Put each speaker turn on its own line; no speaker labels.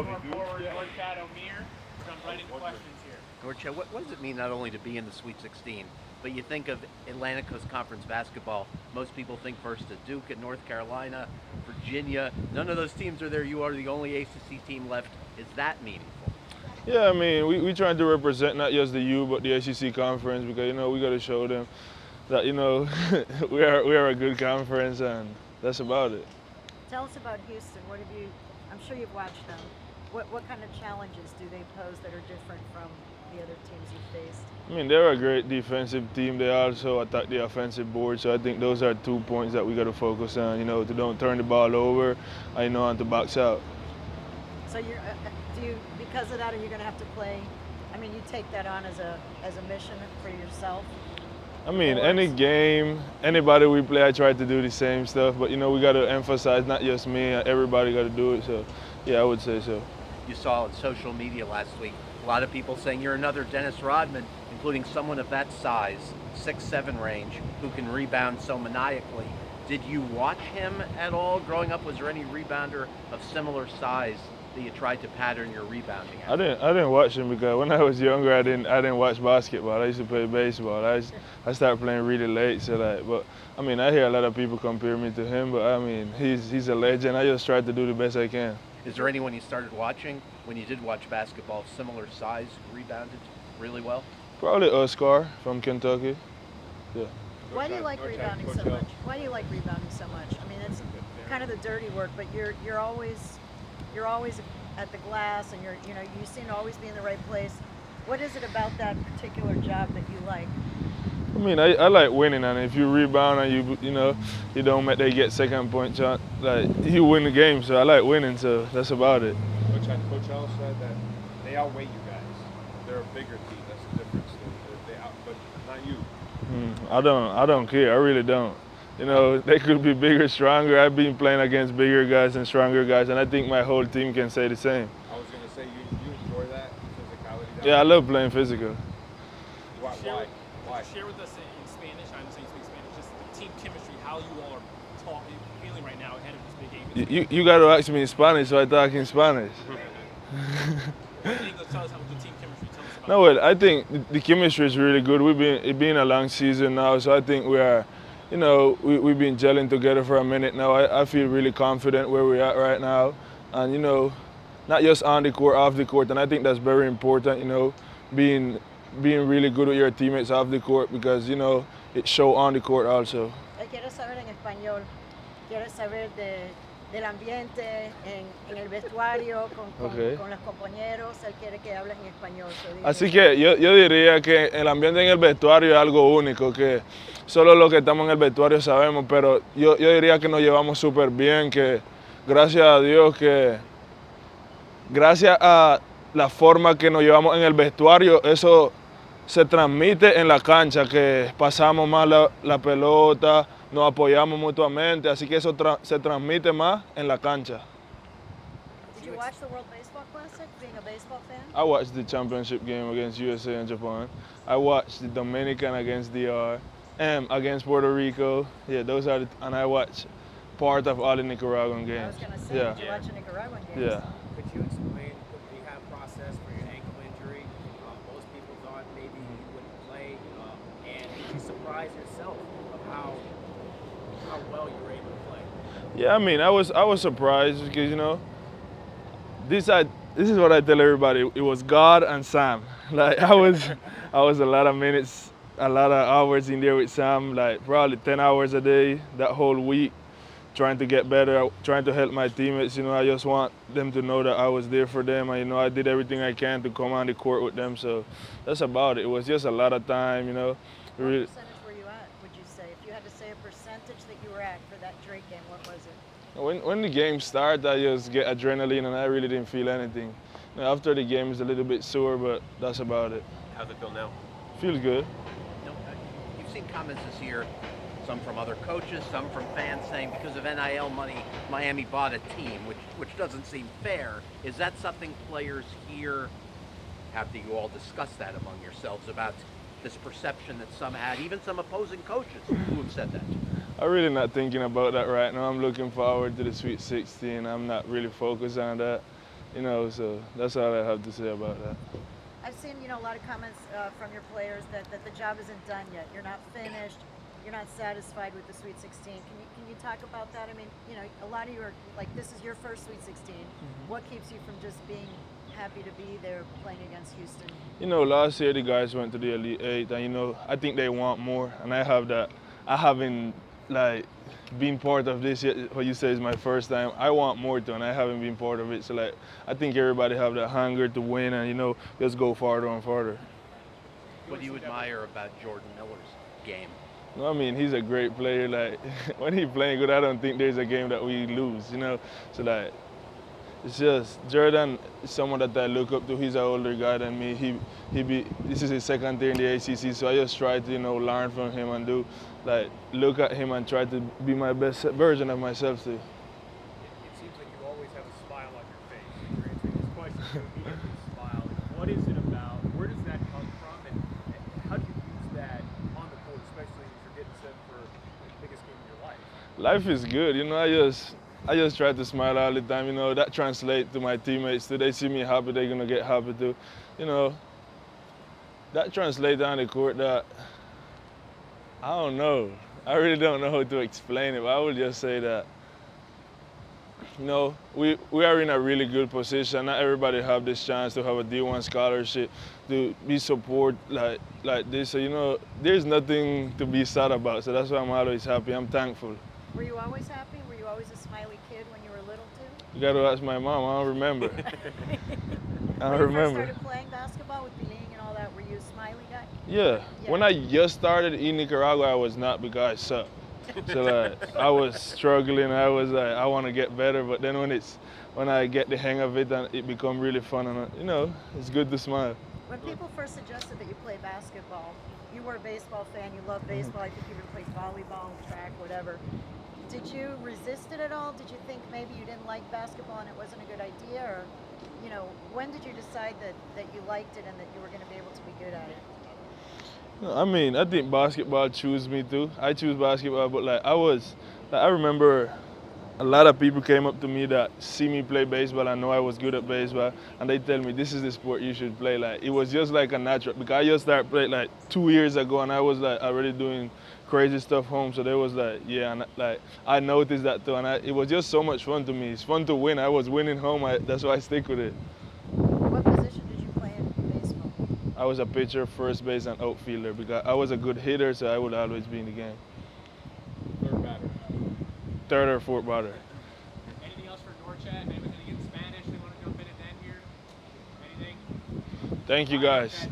Sophomore forward Norchad Omier. Jump right into questions here.
Norchad, what does it mean not only to be in the Sweet 16, but you think of Atlantic Coast Conference basketball, most people think first to Duke and North Carolina, Virginia. None of those teams are there. You are the only ACC team left. Is that meaningful?
Yeah, I mean, we trying to represent not just the U, but the ACC conference because, you know, we got to show them that, you know, we are a good conference, and that's about it.
Tell us about Houston. What have you? I'm sure you've watched them. What kind of challenges do they pose that are different from the other teams you've faced?
I mean, they're a great defensive team. They also attack the offensive board, so I think those are 2 points that we got to focus on. You know, to don't turn the ball over, and, you know, and to box out.
So you're do you because of that, are you going to have to play? I mean, you take that on as a mission for yourself.
I mean, any game, anybody we play, I try to do the same stuff. But, you know, we got to emphasize not just me, everybody got to do it. So, yeah, I would say so.
You saw on social media last week, a lot of people saying you're another Dennis Rodman, including someone of that size, 6'7" range, who can rebound so maniacally. Did you watch him at all growing up? Was there any rebounder of similar size that you tried to pattern your rebounding
at? I didn't watch him because when I was younger, I didn't watch basketball. I used to play baseball. I started playing really late, so but I mean, I hear a lot of people compare me to him, but I mean, he's a legend. I just tried to do the best I can.
Is there anyone you started watching when you did watch basketball, similar size, rebounded really well?
Probably Oscar from Kentucky. Yeah.
Why do you like rebounding so much? Why do you like rebounding so much? I mean, it's kind of the dirty work, but you're always at the glass, and you seem to always be in the right place. What is it about that particular job that you like?
I mean, I like winning, and if you rebound and you don't make they get second point shot, like you win the game. So I like winning, so that's about it.
Coach Ellis said that they outweigh you guys. They're a bigger team. That's the difference. But not you.
I don't care. I really don't. You know, they could be bigger, stronger. I've been playing against bigger guys and stronger guys, and I think my whole team can say the same.
I was gonna say you enjoy that physicality.
Yeah, I love playing physical.
Why?
Share with us in Spanish. I understand you speak Spanish. Just the team chemistry, how you all are talking, feeling right now ahead of this big game.
You got to ask me in Spanish, so I talk in Spanish.
Tell us about the team chemistry. Tell us about
No, well, I think the chemistry is really good. It's been a long season now, so I think we are, you know, we've been gelling together for a minute now. I feel really confident where we're at right now, and you know, not just on the court, off the court, and I think that's very important. You know, being really good with your teammates off the court because, you know, it shows on the court also.
Quiero saber en español. Quiero saber del ambiente en el vestuario con los compañeros. Él quiere que hables en español.
Así que yo diría que el ambiente en el vestuario es algo único, que solo los que estamos en el vestuario sabemos, pero yo diría que nos llevamos súper bien, que gracias a Dios, que gracias a la forma que nos llevamos en el vestuario, eso se transmite en la cancha, que pasamos más la pelota, nos apoyamos mutuamente, así que eso se transmite más en la cancha.
Did you watch the World Baseball Classic, being a baseball fan?
I watched the championship game against USA and Japan. I watched the Dominican against DR, and against Puerto Rico. Yeah, those are and I watched part of all the Nicaraguan games.
I was going to say, did you watch the Nicaraguan games?
Yeah.
Could you explain the rehab process for your ankle injury? Most people thought maybe you wouldn't play, and did you surprise yourself of how well you were able to play?
Yeah, I mean, I was surprised because, you know, this is what I tell everybody. It was God and Sam. Like I was a lot of minutes, a lot of hours in there with Sam. Like probably 10 hours a day that whole week, trying to get better, trying to help my teammates. You know, I just want them to know that I was there for them, and you know, I did everything I can to come on the court with them. So that's about it. It was just a lot of time, you know.
What percentage were you at, would you say? If you had to say a percentage that you were at for that Drake game, what was it?
When the game started, I just get adrenaline, and I really didn't feel anything. You know, after the game, it's a little bit sore, but that's about it.
How's it feel now?
Feels good.
You've seen comments this year, some from other coaches, some from fans saying because of NIL money, Miami bought a team, which doesn't seem fair. Is that something players here, after you all discuss that among yourselves, about this perception that some had, even some opposing coaches who have said that?
I'm really not thinking about that right now. I'm looking forward to the Sweet 16. I'm not really focused on that. You know, so that's all I have to say about that.
I've seen, a lot of comments from your players that the job isn't done yet. You're not finished. You're not satisfied with the Sweet 16. Can you talk about that? I mean, a lot of you are like, this is your first Sweet 16. What keeps you from just being happy to be there playing against Houston?
Last year the guys went to the Elite Eight, and I think they want more, and I have that. I haven't been part of this yet. What you say is my first time. I want more too, and I haven't been part of it. So I think everybody have that hunger to win, and just go farther and farther.
What do you admire about Jordan Miller's game?
No, I mean, he's a great player. When he's playing good, I don't think there's a game that we lose. So it's just Jordan is someone that I look up to. He's an older guy than me. This is his second year in the ACC, so I just try to learn from him and look at him and try to be my best version of myself too.
It seems like you always have a smile on your face. You're answering this question, you immediately smile. What is it about? Where does that come from, and how do you use that on the court, especially as you're getting set for the biggest game of your life?
Life is good, I just try to smile all the time, that translates to my teammates too. They see me happy, they're gonna get happy too. That translates on the court that, I don't know. I really don't know how to explain it, but I would just say that, we are in a really good position. Not everybody have this chance to have a D1 scholarship, to be supported like this. So, there's nothing to be sad about. So that's why I'm always happy. I'm thankful.
Were you always happy? Were you always a smiley kid when you were little too?
You gotta ask my mom. I don't remember. I don't
When you
remember.
first started playing basketball with the league and all that, were you a smiley guy?
Yeah. When I just started in Nicaragua, I was not because I sucked. So I was struggling. I was I want to get better. But then when I get the hang of it, and it become really fun, and it's good to smile.
When people first suggested that you play basketball, you were a baseball fan. You loved baseball. I think you even played volleyball, track, whatever. Did you resist it at all? Did you think maybe you didn't like basketball and it wasn't a good idea? Or, when did you decide that you liked it and that you were going to be able to be good at it?
I mean, I think basketball chose me too. I choose basketball, but I remember a lot of people came up to me that see me play baseball and know I was good at baseball, and they tell me this is the sport you should play. It was just like a natural, because I just started playing 2 years ago, and I was already doing crazy stuff home. So they was and I noticed that too, and it was just so much fun to me. It's fun to win. I was winning home. That's why I stick with it.
What position did you play in baseball?
I was a pitcher, first base, and outfielder because I was a good hitter, so I would always be in the game.
Third batter.
Third or fourth batter.
Anything else for Norchad? Anyone going to get Spanish? They want to jump in at the end here? Anything?
Thank you guys.